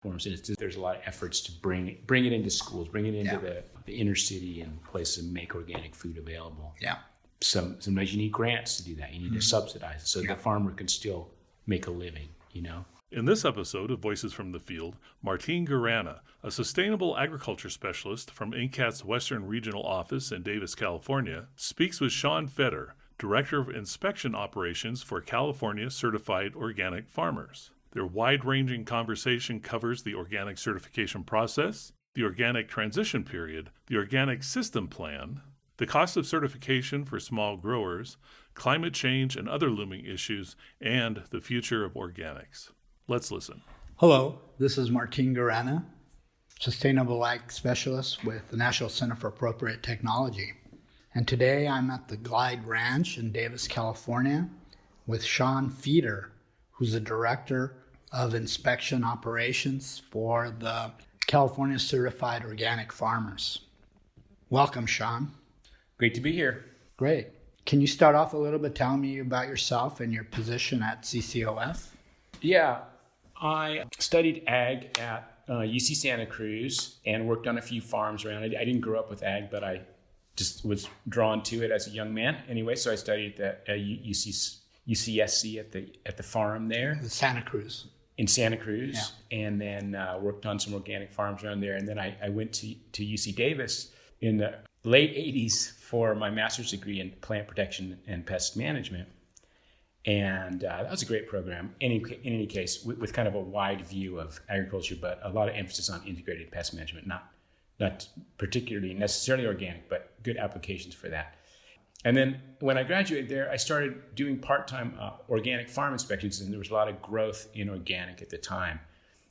forms. And there's a lot of efforts to bring it into schools, bring it into the inner city and places and make organic food available. Yeah. Sometimes you need grants to do that. You need to subsidize it so the farmer can still make a living, In this episode of Voices from the Field, Martine Guerena, a sustainable agriculture specialist from INCAT's Western Regional Office in Davis, California, speaks with Sean Feder, Director of Inspection Operations for California Certified Organic Farmers. Their wide-ranging conversation covers the organic certification process, the organic transition period, the organic system plan, the cost of certification for small growers, climate change and other looming issues, and the future of organics. Let's listen. Hello, this is Martine Guerena, Sustainable Ag Specialist with the National Center for Appropriate Technology. And today I'm at the Glide Ranch in Davis, California with Sean Feder, who's the Director of Inspection Operations for the California Certified Organic Farmers. Welcome, Sean. Great to be here. Great. Can you start off a little bit telling me about yourself and your position at Ccof? Yeah, I studied ag at UC Santa Cruz and worked on a few farms around it. I didn't grow up with ag, but I just was drawn to it as a young man. Anyway, so I studied at UCSC at the farm there. Santa Cruz. In Santa Cruz, and then worked on some organic farms around there. And then I went to UC Davis in the late 80s for my master's degree in plant protection and pest management. And that was a great program, in any case, with kind of a wide view of agriculture, but a lot of emphasis on integrated pest management, not particularly necessarily organic, but good applications for that. And then when I graduated there, I started doing part-time organic farm inspections, and there was a lot of growth in organic at the time.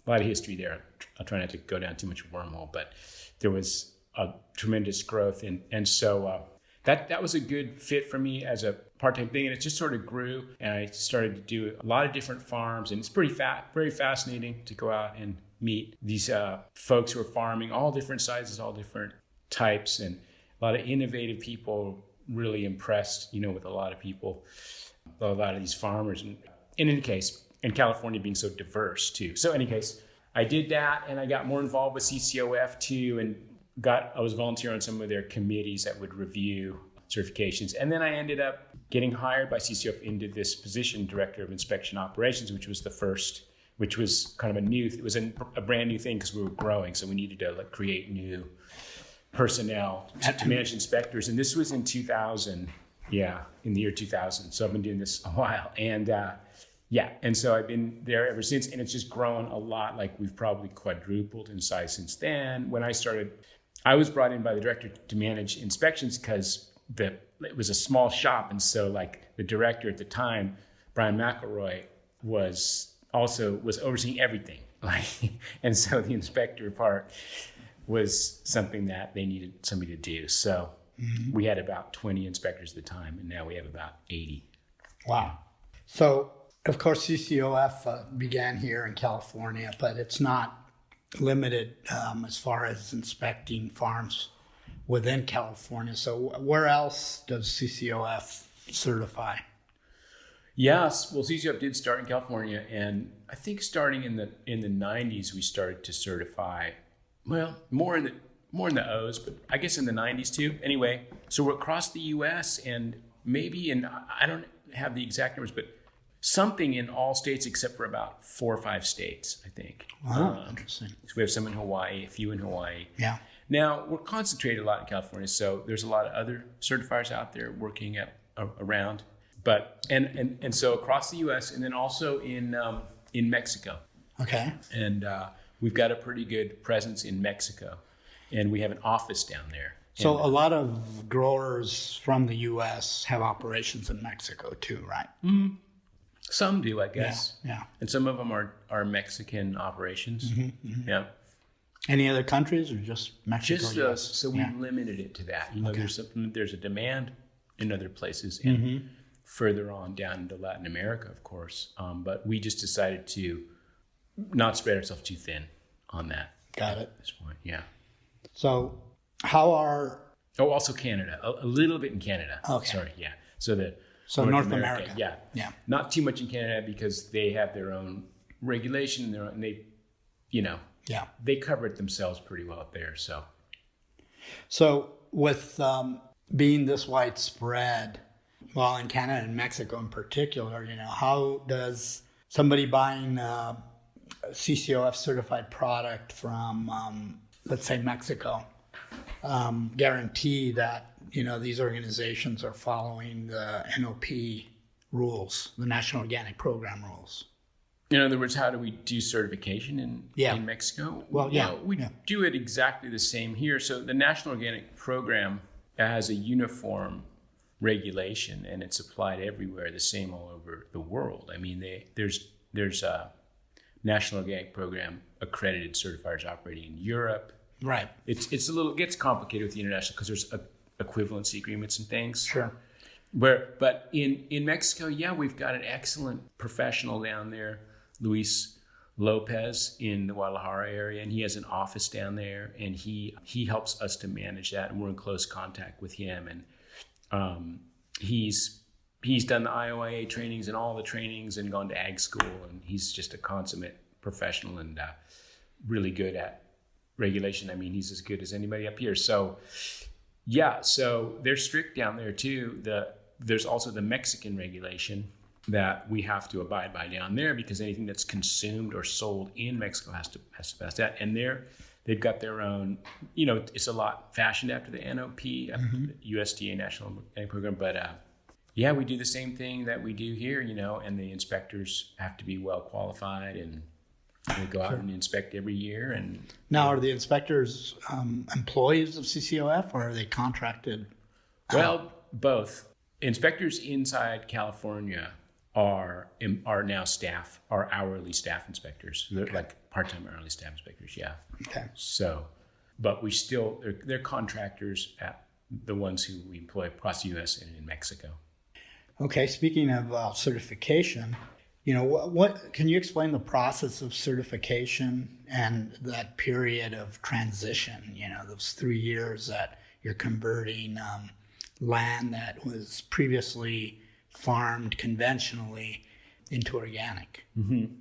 A lot of history there. I'll try not to go down too much wormhole, but there was a tremendous growth. And so that was a good fit for me as a part-time thing, and it just sort of grew, and I started to do a lot of different farms, and it's very fascinating to go out and meet these folks who are farming, all different sizes, all different types, and a lot of innovative people. Really impressed, with a lot of people, a lot of these farmers. And in any case, in California being so diverse too. So in any case, I did that, and I got more involved with CCOF too, and I was volunteering on some of their committees that would review certifications. And then I ended up getting hired by CCOF into this position, Director of Inspection Operations, which was kind of it was a brand new thing because we were growing. So we needed to create new personnel to manage inspectors. And this was in 2000, in the year 2000. So I've been doing this a while. And and so I've been there ever since. And it's just grown a lot. We've probably quadrupled in size since then. When I started, I was brought in by the director to manage inspections because it was a small shop. And so the director at the time, Brian McElroy, was overseeing everything. And so the inspector part was something that they needed somebody to do. So we had about 20 inspectors at the time, and now we have about 80. Wow. So, of course, CCOF began here in California, but it's not limited as far as inspecting farms within California. So where else does CCOF certify? Yes, well, CCOF did start in California, and I think starting in the 90s, we started to certify. Well, more in the O's, but I guess in the 90s too. Anyway, so we're across the U.S. and maybe I don't have the exact numbers, but something in all states except for about 4 or 5 states, I think. Wow, interesting. So we have some in Hawaii, a few in Hawaii. Yeah. Now, we're concentrated a lot in California, so there's a lot of other certifiers out there working around. But and so across the U.S. and then also in Mexico. Okay. And we've got a pretty good presence in Mexico, and we have an office down there. So a lot of growers from the U.S. have operations in Mexico too, right? Mm-hmm. Some do, I guess. Yeah. And some of them are Mexican operations. Mm-hmm, mm-hmm. Yeah. Any other countries or just Mexico? So we limited it to that. There's a demand in other places and further on down into Latin America, of course. But we just decided to not spread ourselves too thin on that. Got it. At this point, yeah. So how are... Oh, also Canada. A little bit in Canada. Okay. Sorry, yeah. So North America. Yeah. Not too much in Canada because they have their own regulation and they cover it themselves pretty well up there. So with being this widespread, well, in Canada and Mexico in particular, how does somebody buying a CCOF certified product from, let's say, Mexico, guarantee that, these organizations are following the NOP rules, the National Organic Program rules? In other words, how do we do certification in Mexico? Well, we do it exactly the same here. So the National Organic Program has a uniform regulation, and it's applied everywhere, the same all over the world. I mean, there's a National Organic Program accredited certifiers operating in Europe. Right. It's gets complicated with the international because there's equivalency agreements and things. Sure. But in Mexico, we've got an excellent professional down there, Luis Lopez, in the Guadalajara area, and he has an office down there, and he helps us to manage that, and we're in close contact with him. And he's done the IOIA trainings and all the trainings and gone to ag school, and he's just a consummate professional and really good at regulation. I mean, he's as good as anybody up here. So they're strict down there too. There's also the Mexican regulation that we have to abide by down there, because anything that's consumed or sold in Mexico has to pass that. And they've got their own, it's a lot fashioned after the NOP, the USDA National Organic Program. But we do the same thing that we do here, and the inspectors have to be well qualified, and they go out and inspect every year. And now, are the inspectors employees of CCOF, or are they contracted? Well, both. Inspectors inside California are now staff, are hourly staff inspectors. They're like part-time hourly staff inspectors, Okay. So, but they're contractors at the ones who we employ across the U.S. and in Mexico. Okay, speaking of certification, what can you explain the process of certification and that period of transition? Those 3 years that you're converting land that was previously farmed conventionally into organic. Mm-hmm.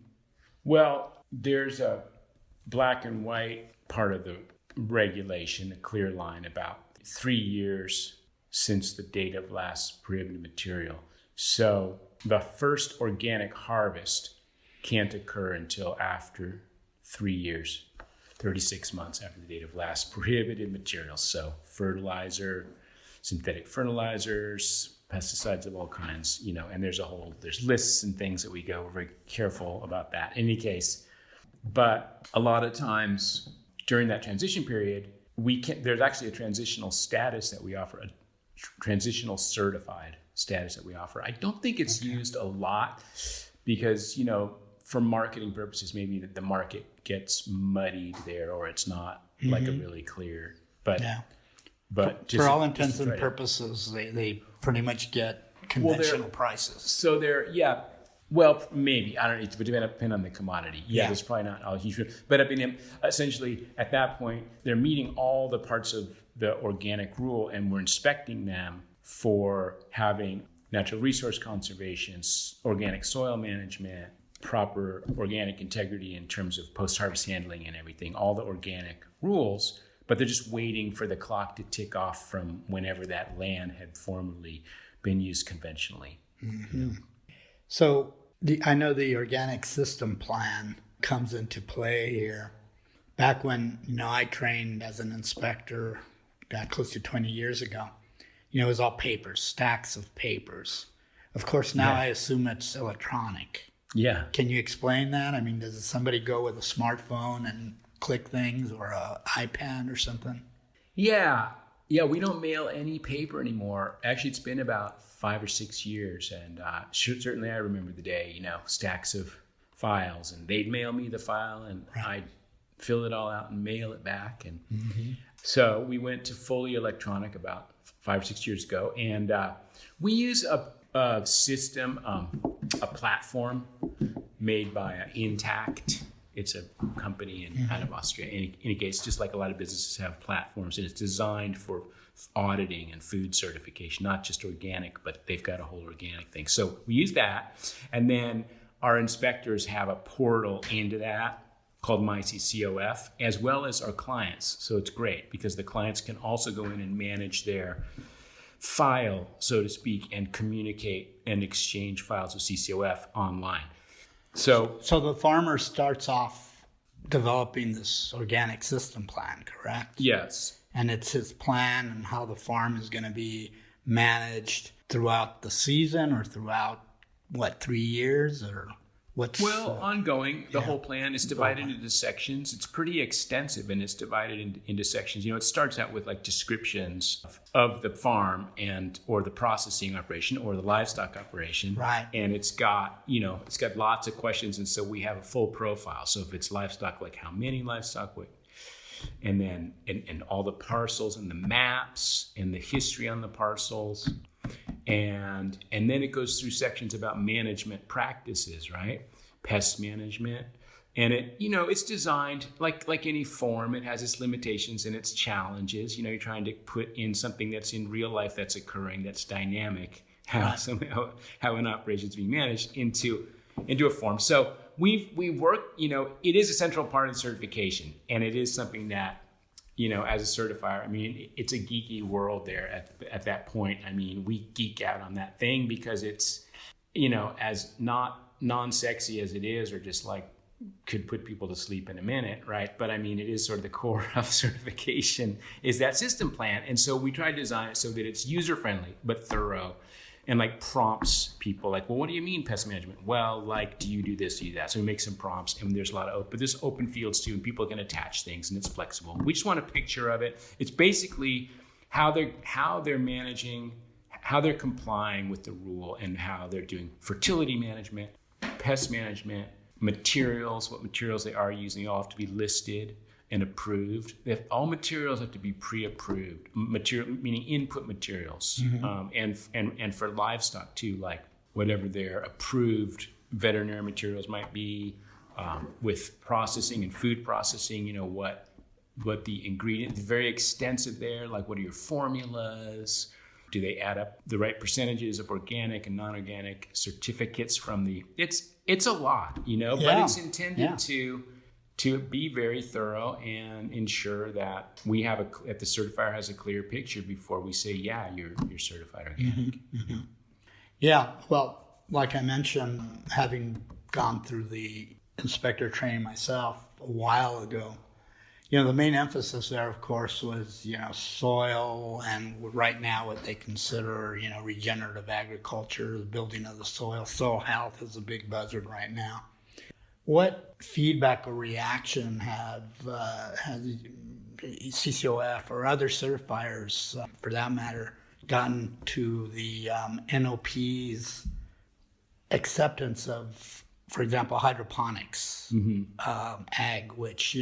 Well, there's a black and white part of the regulation, a clear line about 3 years since the date of last prohibited material. So the first organic harvest can't occur until after 3 years, 36 months after the date of last prohibited material. So fertilizer, synthetic fertilizers, pesticides of all kinds, and there's lists and things that we go. We're very careful about that in any case. But a lot of times during that transition period, there's actually a transitional status that we offer, a transitional certified status that we offer. I don't think it's used a lot because, for marketing purposes, maybe the market gets muddied there, or it's not like a really clear, but for all intents and purposes, they pretty much get conventional prices. So maybe, I don't know, it would depend on the commodity. There's probably not a huge, but essentially at that point, they're meeting all the parts of the organic rule, and we're inspecting them for having natural resource conservation, organic soil management, proper organic integrity in terms of post-harvest handling and everything, all the organic rules, but they're just waiting for the clock to tick off from whenever that land had formerly been used conventionally. Mm-hmm. So I know the organic system plan comes into play here. Back when, I trained as an inspector, close to 20 years ago, it was all papers, stacks of papers. Of course, now I assume it's electronic. Yeah. Can you explain that? I mean, does somebody go with a smartphone and click things, or an iPad or something? Yeah, we don't mail any paper anymore. Actually, it's been about 5 or 6 years, and certainly I remember the day, stacks of files, and they'd mail me the file, and I'd fill it all out and mail it back. And so we went to fully electronic about 5 or 6 years ago, and we use a system, a platform made by Intact. It's a company out of Austria. In any case, just like a lot of businesses have platforms, and it's designed for auditing and food certification, not just organic, but they've got a whole organic thing. So we use that, and then our inspectors have a portal into that, called MyCCOF, as well as our clients. So it's great because the clients can also go in and manage their file, so to speak, and communicate and exchange files with CCOF online. So the farmer starts off developing this organic system plan, correct? yes. And it's his plan and how the farm is going to be managed throughout the season or throughout, 3 years or what's... Well, ongoing. The whole plan is divided into sections. It's pretty extensive, and it's divided into sections. It starts out with like descriptions of the farm or the processing operation or the livestock operation. Right. And it's got lots of questions, and so we have a full profile. So if it's livestock, like how many livestock, and then and all the parcels and the maps and the history on the parcels. And then it goes through sections about management practices, right? Pest management. And it's designed like any form. It has its limitations and its challenges. You're trying to put in something that's in real life, that's occurring, that's dynamic, how an operation is being managed into a form. So we work, it is a central part of the certification, and it is something that, as a certifier, it's a geeky world there at that point. We geek out on that thing because it's, as not non-sexy as it is, or just like could put people to sleep in a minute, right? But it is sort of the core of certification is that system plan. And so we try to design it so that it's user-friendly, but thorough, and like prompts people like, well, what do you mean pest management? Well, like, do you do this, do you do that? So we make some prompts, and there's a lot of there's open fields too, and people can attach things, and it's flexible. We just want a picture of it. It's basically how they're managing, how they're complying with the rule, and how they're doing fertility management, pest management, materials, what materials they are using. They all have to be listed and approved. All materials have to be pre-approved. Material meaning input materials, and for livestock too, like whatever their approved veterinary materials might be, with processing and food processing. What the ingredients, very extensive there. Like, what are your formulas? Do they add up the right percentages of organic and non-organic certificates from the? It's a lot, but it's intended to be very thorough and ensure that we have that the certifier has a clear picture before we say, yeah, you're certified organic. Yeah, well, like I mentioned, having gone through the inspector training myself a while ago, the main emphasis there, of course, was, soil, and right now what they consider, regenerative agriculture, the building of the soil. Soil health is a big buzzword right now. What feedback or reaction has CCOF or other certifiers, for that matter, gotten to the NOP's acceptance of, for example, hydroponics, ag, which,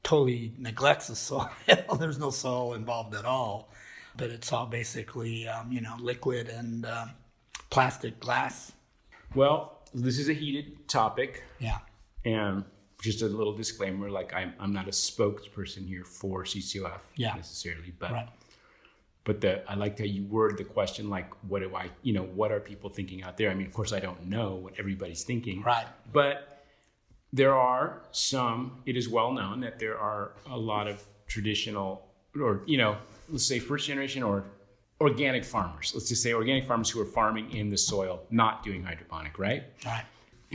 totally neglects the soil. There's no soil involved at all, but it's all basically, liquid and plastic glass. Well, this is a heated topic. Yeah. And just a little disclaimer, like I'm not a spokesperson here for CCOF necessarily, but right. But I liked how you word the question, like, what are people thinking out there? Of course, I don't know what everybody's thinking. Right. But there are it is well known that there are a lot of traditional, or, let's say first generation or organic farmers. Let's just say organic farmers who are farming in the soil, not doing hydroponic, right? Right.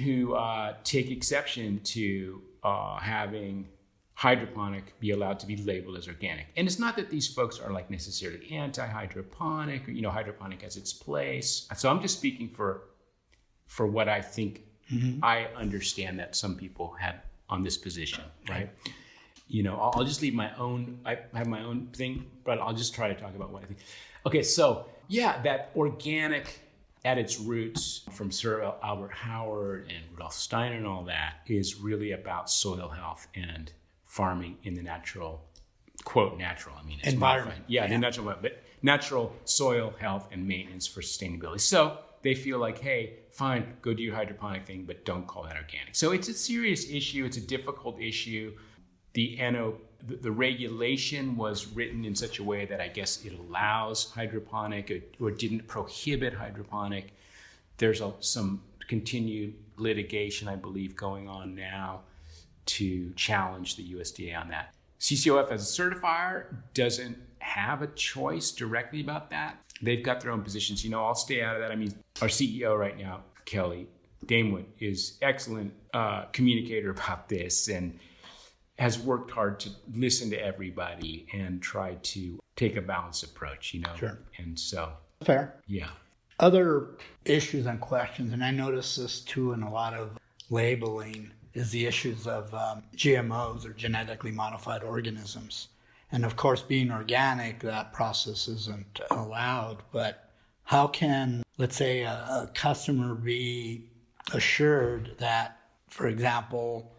Who take exception to having hydroponic be allowed to be labeled as organic. And it's not that these folks are like necessarily anti-hydroponic, or, hydroponic has its place. So I'm just speaking for what I think I understand that some people have on this position, right? I'll just leave my own, I have my own thing, but I'll just try to talk about what I think. Okay, so that organic at its roots, from Sir Albert Howard and Rudolf Steiner and all that, is really about soil health and farming in the natural, quote, natural, it's environment. Modified. The natural environment, but natural soil health and maintenance for sustainability. So they feel like, hey, fine, go do your hydroponic thing, but don't call that organic. So it's a serious issue. It's a difficult issue. The regulation was written in such a way that I guess it allows hydroponic or didn't prohibit hydroponic. There's some continued litigation, I believe, going on now to challenge the USDA on that. CCOF as a certifier doesn't have a choice directly about that. They've got their own positions. I'll stay out of that. I mean, our CEO right now, Kelly Damewood, is excellent communicator about this and has worked hard to listen to everybody and try to take a balanced approach, Sure. And so. Fair. Yeah. Other issues and questions, and I notice this too in a lot of labeling, is the issues of GMOs, or genetically modified organisms. And of course, being organic, that process isn't allowed. But how can, let's say, a customer be assured that, for example,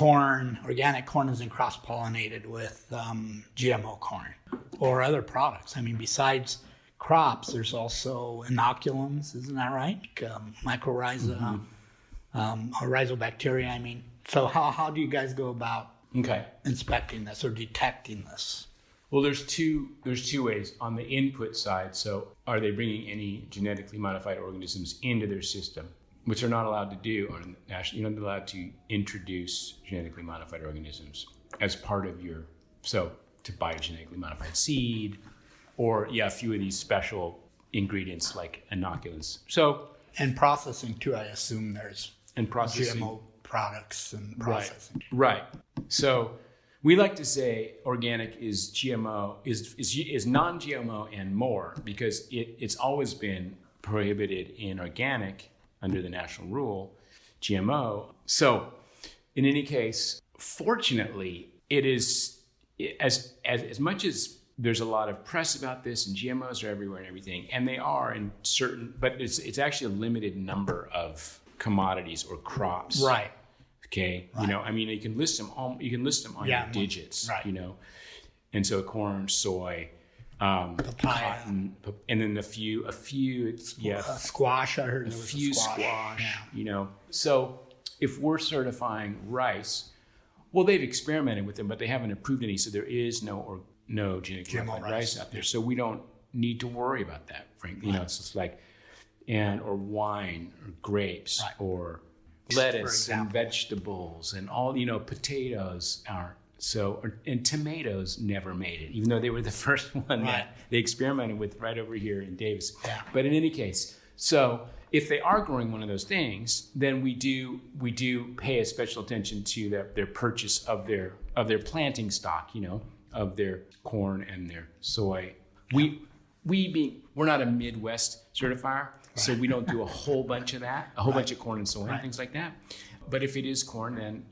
organic corn isn't cross-pollinated with GMO corn or other products? I mean, besides crops, there's also inoculums, isn't that right? Mycorrhiza, or rhizobacteria, I mean. So how do you guys go about inspecting this or detecting this? Well, there's two ways on the input side. So are they bringing any genetically modified organisms into their system, which they're not allowed to do on national. You're not allowed to introduce genetically modified organisms as part of to buy genetically modified seed, or a few of these special ingredients like inoculants. So and processing too, I assume there's processing. GMO products and processing. Right. So we like to say organic is GMO, is non-GMO and more, because it's always been prohibited in organic under the national rule, GMO. So in any case, fortunately, it is as much as there's a lot of press about this and GMOs are everywhere and everything, and they are in certain, but it's actually a limited number of commodities or crops. Right. Okay. Right. I mean, you can list them on your digits, right. And so corn, soy, papaya, cotton, and then a few, squash. I heard a few squash. So if we're certifying rice, well, they've experimented with them, but they haven't approved any. So there is no genetically modified rice out there. So we don't need to worry about that, frankly. Right. It's just like, or wine or grapes, right. or lettuce and vegetables and all, potatoes are. And tomatoes never made it, even though they were the first one that they experimented with right over here in Davis. Yeah. But in any case, so if they are growing one of those things, then we do pay a special attention to their purchase of their planting stock, of their corn and their soy. We're not a Midwest certifier, so we don't do a whole bunch of that, bunch of corn and soy and things like that. But if it is corn, then,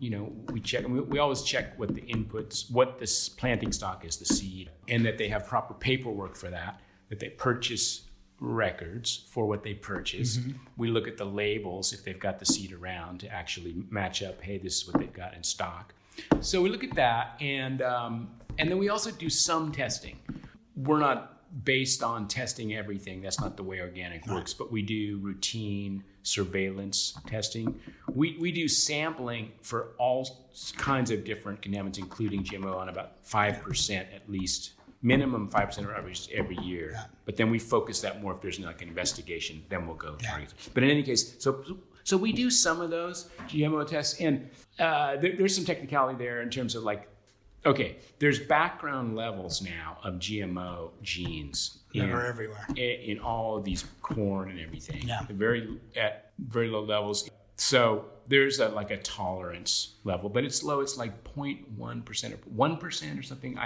we check. We always check what the inputs, what this planting stock is, the seed, and that they have proper paperwork for that they purchase records for what they purchase. Mm-hmm. We look at the labels if they've got the seed around to actually match up, hey, this is what they've got in stock. So we look at that, and then we also do some testing. We're not based on testing everything. That's not the way organic works, but we do routine surveillance testing. We do sampling for all kinds of different contaminants, including GMO, on about 5% at least, minimum 5% of average every year. Yeah. But then we focus that more if there's like an investigation, then we'll go target. But in any case, so we do some of those GMO tests, and there's some technicality there in terms of there's background levels now of GMO genes that are everywhere in all of these corn and everything. Yeah, at very low levels. So there's a tolerance level, but it's low. It's like 0.1% or 1% or something.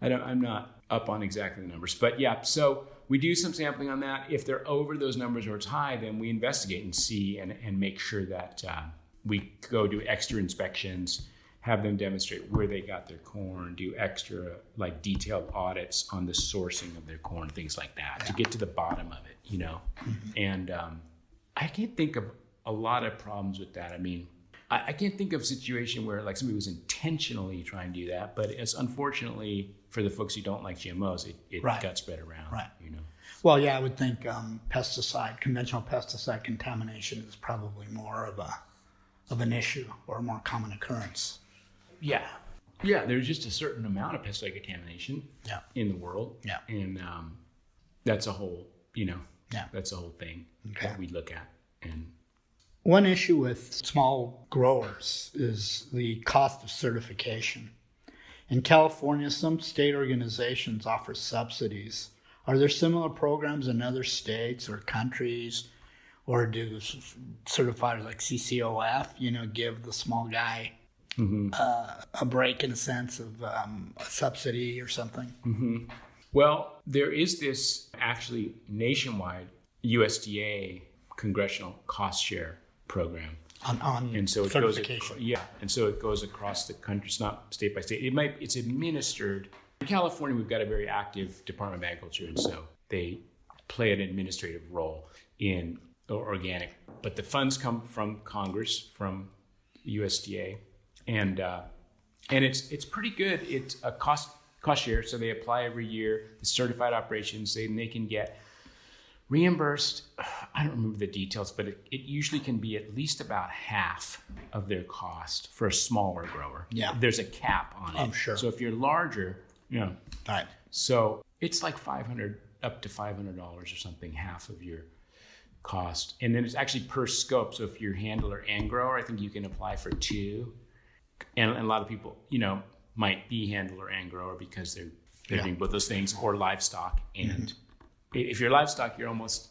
I'm not up on exactly the numbers, but yeah. So we do some sampling on that. If they're over those numbers or it's high, then we investigate and see and make sure that we go do extra inspections, have them demonstrate where they got their corn, do extra detailed audits on the sourcing of their corn, things like that, to get to the bottom of it, Mm-hmm. And I can't think of a lot of problems with that. I mean, I can't think of a situation where somebody was intentionally trying to do that, but it's unfortunately for the folks who don't like GMOs, it got spread around. Right. Well, yeah, I would think conventional pesticide contamination is probably more of an issue or a more common occurrence. Yeah, there's just a certain amount of pesticide contamination in the world. Yeah. And that's a whole, that's a whole thing that we look at. And One issue with small growers is the cost of certification. In California, some state organizations offer subsidies. Are there similar programs in other states or countries? Or do certifiers like Ccof, give the small guy a break in a sense of a subsidy or something? Mm-hmm. Well, there is this actually nationwide USDA Congressional cost share program. On and so it certification. And so it goes across the country. It's not state by state. It's administered. In California, we've got a very active Department of Agriculture, and so they play an administrative role in organic. But the funds come from Congress, from USDA, and it's pretty good. It's a cost share, so they apply every year. The certified operations, they can get reimbursed. I don't remember the details, but it usually can be at least about half of their cost for a smaller grower. Yeah. There's a cap on it. I'm sure. So if you're larger, Right. So it's like $500 up to $500 or something, half of your cost. And then it's actually per scope. So if you're handler and grower, I think you can apply for two. And a lot of people, might be handler and grower because they're doing both those things, or livestock. And if you're livestock, you're almost,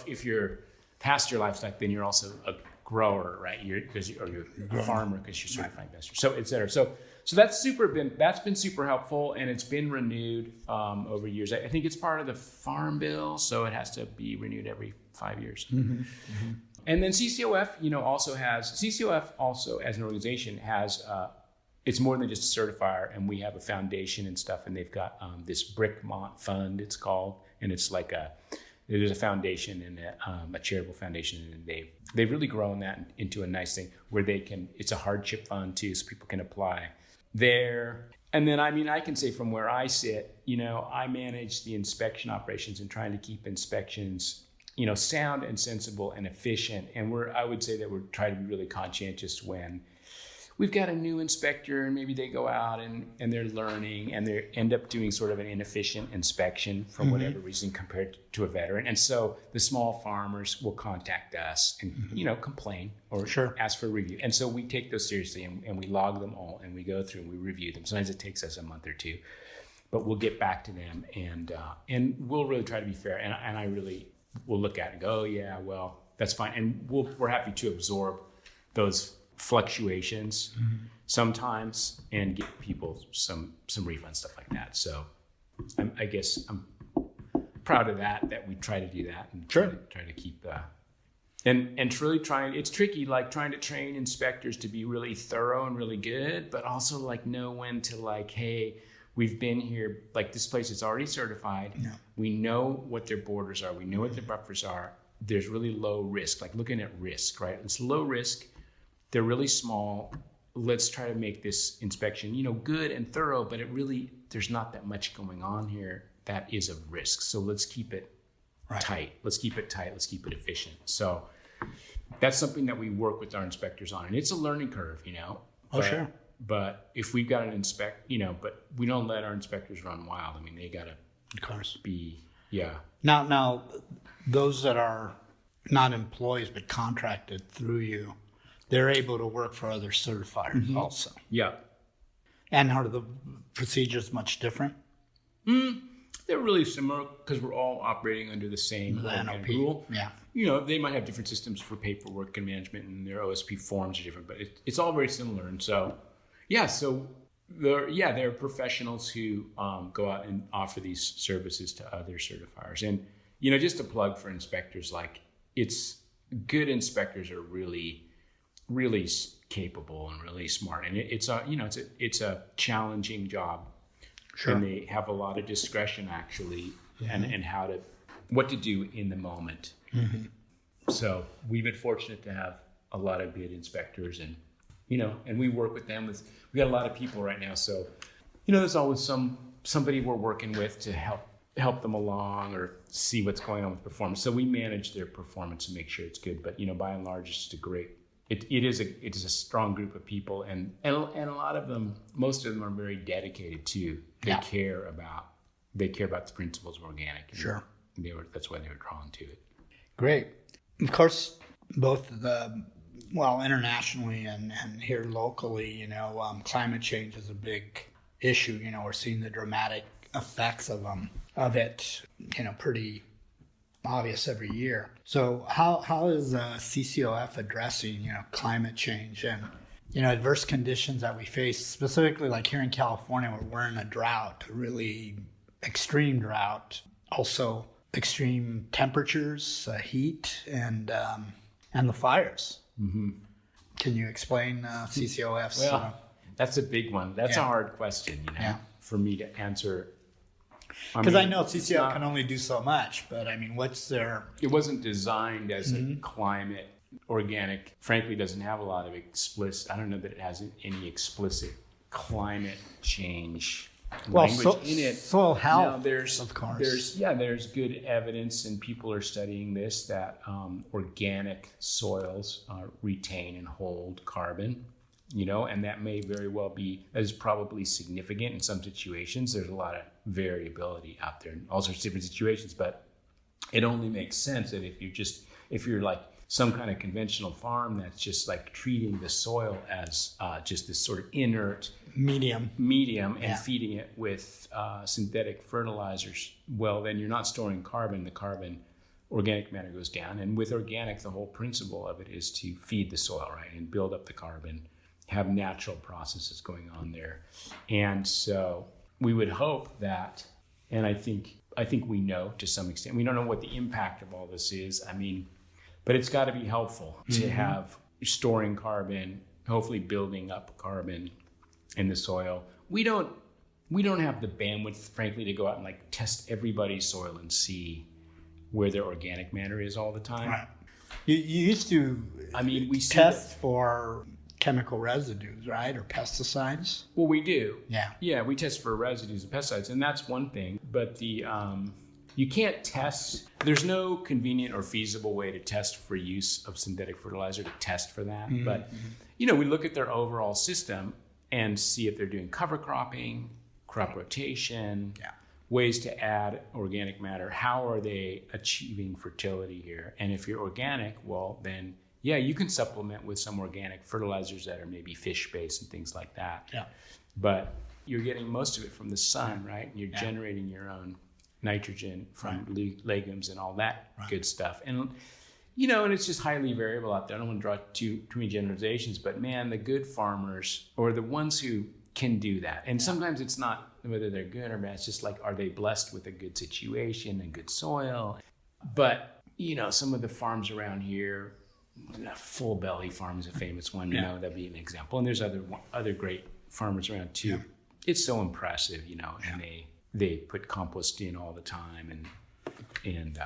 if you're past your livestock, then you're also a grower, right? You're a farmer because you're certified investor. So et cetera. So that's been super helpful, and it's been renewed over years. I think it's part of the Farm Bill, so it has to be renewed every 5 years. Mm-hmm. Mm-hmm. And then CCOF also as an organization has, it's more than just a certifier, and we have a foundation and stuff, and they've got this Brickmont Fund, it's called, and it's like there's a foundation and a charitable foundation, and they've really grown that into a nice thing where it's a hardship fund too, so people can apply there. And then, I can say from where I sit, I manage the inspection operations and trying to keep inspections, sound and sensible and efficient. And I would say that we're trying to be really conscientious when we've got a new inspector and maybe they go out and they're learning and they end up doing sort of an inefficient inspection for whatever reason compared to a veteran. And so the small farmers will contact us and, complain or ask for review. And so we take those seriously and we log them all and we go through and we review them. Sometimes it takes us a month or two, but we'll get back to them and we'll really try to be fair. And I really will look at it and go, oh yeah, well, that's fine. And we're happy to absorb those fluctuations sometimes and give people some refund, stuff like that. So I guess I'm proud of that we try to do that and try to keep and really trying. It's tricky, like trying to train inspectors to be really thorough and really good, but also like know when to hey, we've been here, like this place is already certified. Yeah. We know what their borders are. We know what their buffers are. There's really low risk, like looking at risk, right? It's low risk. They're really small. Let's try to make this inspection, good and thorough, but there's not that much going on here that is a risk. So let's keep it tight. Let's keep it tight. Let's keep it efficient. So that's something that we work with our inspectors on. And it's a learning curve, Sure. But if we've got an but we don't let our inspectors run wild. They got to, of course, be, yeah. Now, those that are not employees but contracted through you, they're able to work for other certifiers also. Yeah. And are the procedures much different? They're really similar because we're all operating under the same NOP rule. Yeah. They might have different systems for paperwork and management, and their OSP forms are different, but it's all very similar. And so, they're professionals who go out and offer these services to other certifiers. And, just a plug for inspectors, it's good inspectors are really, really capable and really smart. And it's a challenging job. Sure. And they have a lot of discretion actually and what to do in the moment. Mm-hmm. So we've been fortunate to have a lot of good inspectors and we work with them. We got a lot of people right now. So, there's always somebody we're working with to help them along or see what's going on with performance. So we manage their performance and make sure it's good. But, by and large, it's just it is a strong group of people and a lot of them, most of them are very dedicated too. They care about the principles of organic. Sure. That's why they were drawn to it. Great. Of course, both internationally and here locally, climate change is a big issue. We're seeing the dramatic effects of it, pretty obvious every year. So how is CCOF addressing, climate change and, adverse conditions that we face, specifically like here in California where we're in a drought, a really extreme drought, also extreme temperatures, heat, and the fires. Mm-hmm. Can you explain CCOF's? Well, that's a big one. That's a hard question, for me to answer. Because I know CCOF can only do so much, but I mean, what's their... It wasn't designed as a climate organic. Frankly, doesn't have a lot of explicit... I don't know that it has any explicit climate change language in it. Soil health, of course. There's good evidence, and people are studying this, that organic soils retain and hold carbon. And that may very well be, that is probably significant in some situations. There's a lot of variability out there in all sorts of different situations, but it only makes sense that if you're like some kind of conventional farm that's just like treating the soil as just this sort of inert medium and feeding it with synthetic fertilizers, well, then you're not storing carbon. The organic matter goes down. And with organic, the whole principle of it is to feed the soil, right, and build up the carbon, have natural processes going on there. And so we would hope that, and I think we know to some extent, we don't know what the impact of all this is. I mean, but it's got to be helpful to have storing carbon, hopefully building up carbon in the soil. We don't have the bandwidth, frankly, to go out and like test everybody's soil and see where their organic matter is all the time. Right. You used to we test for chemical residues, right? Or pesticides? Well, we do. Yeah, we test for residues of pesticides, and that's one thing. But you can't test. There's no convenient or feasible way to test for use of synthetic fertilizer to test for that. Mm-hmm. But, we look at their overall system and see if they're doing cover cropping, crop rotation, ways to add organic matter. How are they achieving fertility here? And if you're organic, well, then you can supplement with some organic fertilizers that are maybe fish-based and things like that. Yeah. But you're getting most of it from the sun, right? And you're generating your own nitrogen from legumes and all that good stuff. And, and it's just highly variable out there. I don't want to draw too many generalizations, but man, the good farmers or the ones who can do that. And sometimes it's not whether they're good or bad. It's just like, are they blessed with a good situation and good soil? But, some of the farms around here, Full Belly Farm is a famous one, that'd be an example. And there's other great farmers around too. Yeah. It's so impressive, and they put compost in all the time and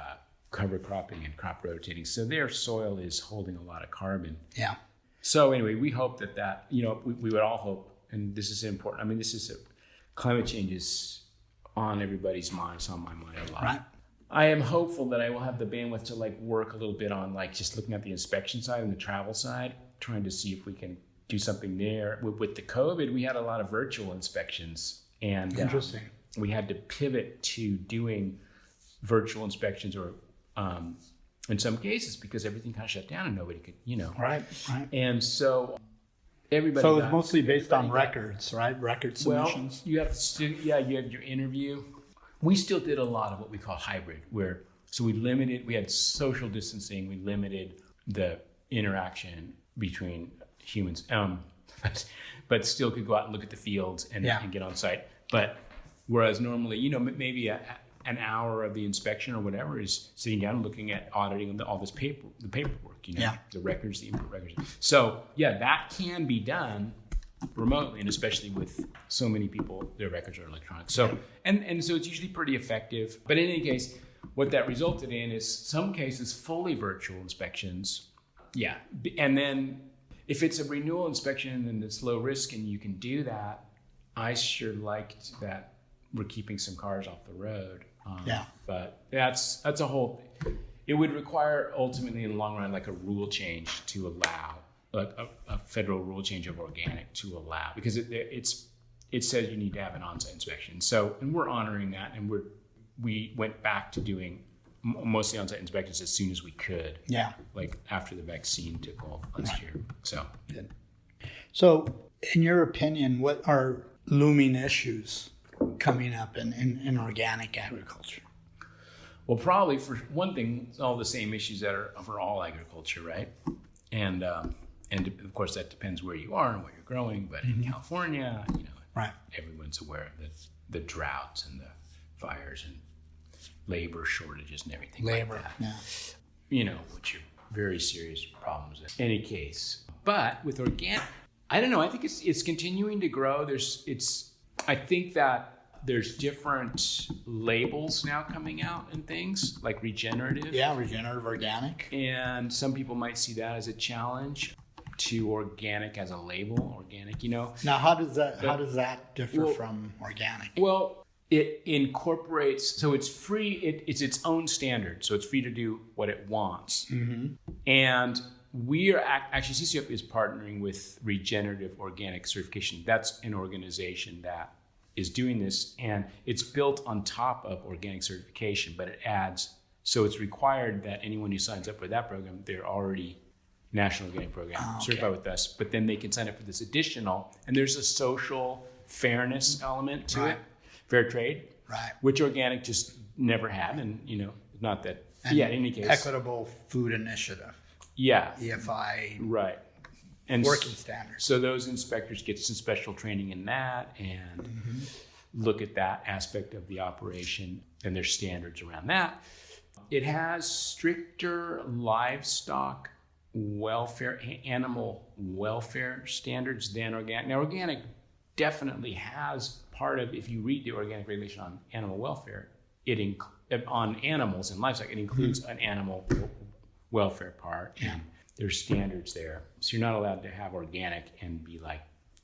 cover cropping and crop rotating. So their soil is holding a lot of carbon. Yeah. So anyway, we hope that, we would all hope, and this is important. Climate change is on everybody's mind. It's on my mind a lot. Right. I am hopeful that I will have the bandwidth to work a little bit on just looking at the inspection side and the travel side, trying to see if we can do something there. With the COVID, we had a lot of virtual inspections, and interesting. We had to pivot to doing virtual inspections, or in some cases because everything kind of shut down and nobody could, Right. And so everybody. So it's mostly based on records, right? Record submissions. Well, you have your interview. We still did a lot of what we call hybrid, we had social distancing, we limited the interaction between humans, but still could go out and look at the fields and get on site. But whereas normally, maybe an hour of the inspection or whatever is sitting down and looking at auditing all this the paperwork, the records, the input records. So that can be done remotely, and especially with so many people, their records are electronic. So and so it's usually pretty effective. But in any case, what that resulted in is some cases fully virtual inspections. Yeah. And then if it's a renewal inspection and it's low risk and you can do that, I sure liked that we're keeping some cars off the road. But that's a whole, it would require ultimately in the long run, a rule change to allow, a federal rule change of organic to allow, because it says you need to have an on-site inspection. So, and we're honoring that, and we went back to doing mostly on-site inspections as soon as we could. Yeah. Like after the vaccine took off last year. So, Good. So, in your opinion, what are looming issues coming up in organic agriculture? well, probably for one thing, it's all the same issues that are for all agriculture, right? And of course that depends where you are and what you're growing. But in California, Right. everyone's aware of the droughts and the fires and labor shortages and everything like that. Yeah. Which are very serious problems in any case. But with organic, I don't know. I think it's continuing to grow. I think that there's different labels now coming out and things like regenerative. Yeah, regenerative organic. And some people might see that as a challenge to organic as a label, organic, Now, how does that differ from organic? Well, it incorporates, so it's free, it's its own standard, so it's free to do what it wants. And we are actually, CCF is partnering with Regenerative Organic Certification. That's an organization that is doing this, and it's built on top of organic certification, but it adds, so it's required that anyone who signs up for that program, they're already National Organic Program certified with us, but then they can sign up for this additional, and there's a social fairness element to it, fair trade, Right. which organic just never had, and not that. And in any case, Equitable Food Initiative, yeah, EFI, right, and working standards. So those inspectors get some special training in that and look at that aspect of the operation, and there's standards around that. It has stricter livestock welfare, animal welfare standards than organic. Now, organic definitely has part of, if you read the organic regulation on animal welfare, on animals and livestock, it includes an animal welfare part, and there's standards there. So you're not allowed to have organic and be like,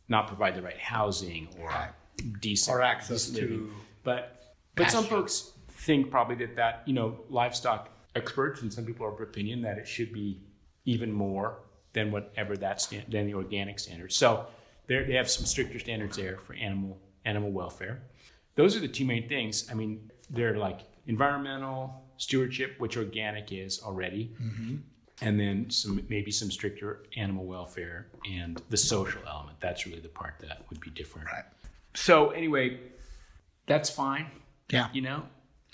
not provide the right housing or decent or access living. to But some folks think probably that livestock experts and some people are of opinion that it should be even more than whatever than the organic standards. So they have some stricter standards there for animal welfare. Those are the two main things. I mean, they're like environmental stewardship, which organic is already, and then maybe some stricter animal welfare and the social element. That's really the part that would be different. Right. So anyway, that's fine. Yeah.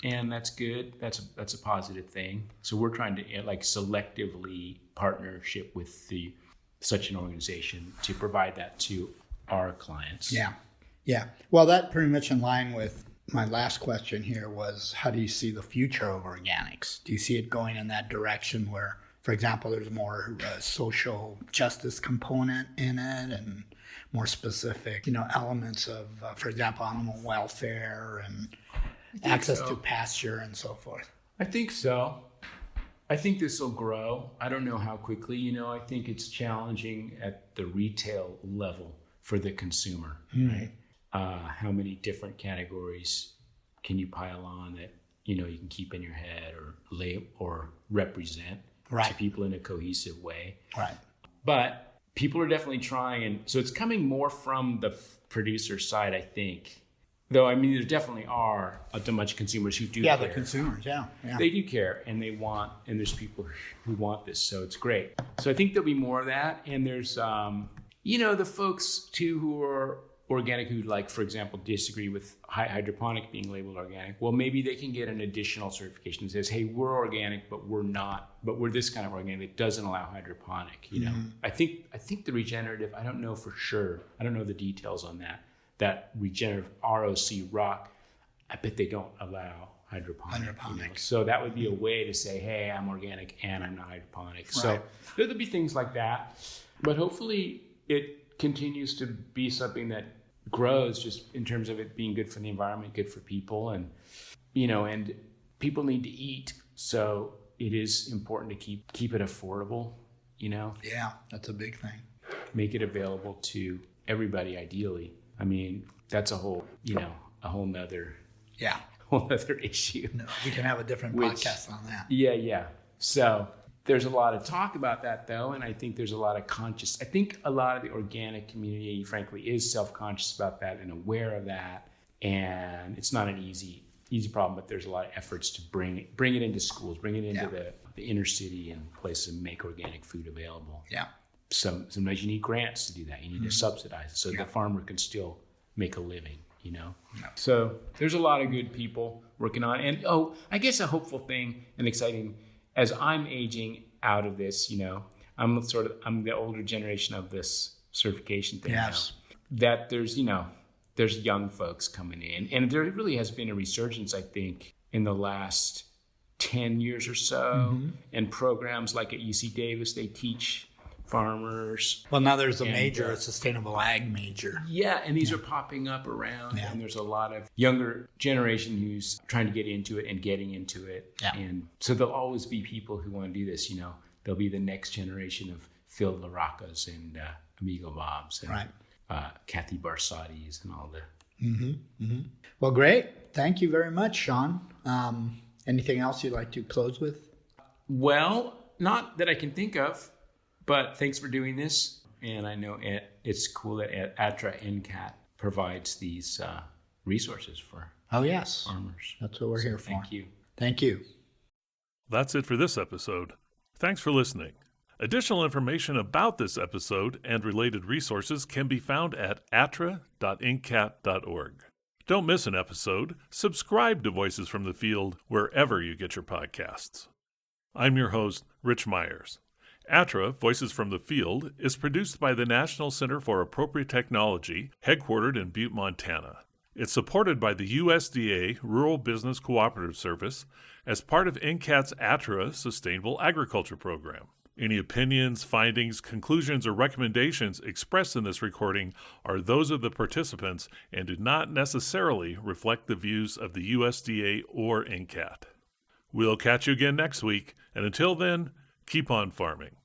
And that's good. That's a positive thing. So we're trying to selectively partnership with such an organization to provide that to our clients. Yeah. Yeah. Well, that pretty much in line with my last question here was, how do you see the future of organics? Do you see it going in that direction where, for example, there's more social justice component in it and more specific, elements of, for example, animal welfare and access to pasture and so forth? I think so. I think this will grow. I don't know how quickly. I think it's challenging at the retail level for the consumer, right? How many different categories can you pile on that you can keep in your head or label or represent to people in a cohesive way? Right. But people are definitely trying, and so it's coming more from the producer side, I think. Though, I mean, there definitely are a bunch of consumers who do care. The consumers, yeah. They do care, and there's people who want this, so it's great. So I think there'll be more of that, and there's, the folks, too, who are organic who, for example, disagree with hydroponic being labeled organic. Well, maybe they can get an additional certification that says, hey, we're organic, but we're this kind of organic that doesn't allow hydroponic, I think the regenerative, I don't know for sure. I don't know the details on that regenerative ROC, I bet they don't allow hydroponic. So that would be a way to say, hey, I'm organic and I'm not hydroponic. Right. So there'll be things like that. But hopefully it continues to be something that grows just in terms of it being good for the environment, good for people. And, and people need to eat. So it is important to keep it affordable, Yeah, that's a big thing. Make it available to everybody, ideally. I mean, that's a whole nother issue. No, we can have a different podcast on that. Yeah. So there's a lot of talk about that, though, and I think there's a lot of I think a lot of the organic community, frankly, is self-conscious about that and aware of that, and it's not an easy easy problem, but there's a lot of efforts to bring it into schools, bring it into the inner city and places and make organic food available. Yeah. Sometimes you need grants to do that. You need to subsidize it so the farmer can still make a living, you know? Yeah. So there's a lot of good people working on it. And I guess a hopeful thing and exciting, as I'm aging out of this, you know, I'm the older generation of this certification thing now, that there's young folks coming in. And there really has been a resurgence, I think, in the last 10 years or so. And programs like at UC Davis, they teach farmers. Well, now there's a sustainable ag major. Yeah, and these are popping up around, and there's a lot of younger generation who's trying to get into it and getting into it. Yeah. And so there'll always be people who want to do this, you know. There'll be the next generation of Phil LaRocca's and Amigo Bob's and Kathy Barsati's and all the... Well, great. Thank you very much, Sean. Anything else you'd like to close with? Well, not that I can think of. But thanks for doing this, and I know it's cool that ATTRA NCAT provides these resources for farmers. That's what we're here for. Thank you. Thank you. That's it for this episode. Thanks for listening. Additional information about this episode and related resources can be found at attra.ncat.org. Don't miss an episode. Subscribe to Voices from the Field wherever you get your podcasts. I'm your host, Rich Myers. ATTRA, Voices from the Field, is produced by the National Center for Appropriate Technology, headquartered in Butte, Montana. It's supported by the USDA Rural Business Cooperative Service as part of NCAT's ATTRA Sustainable Agriculture program. Any opinions, findings, conclusions, or recommendations expressed in this recording are those of the participants and do not necessarily reflect the views of the USDA or NCAT. We'll catch you again next week, and until then, keep on farming.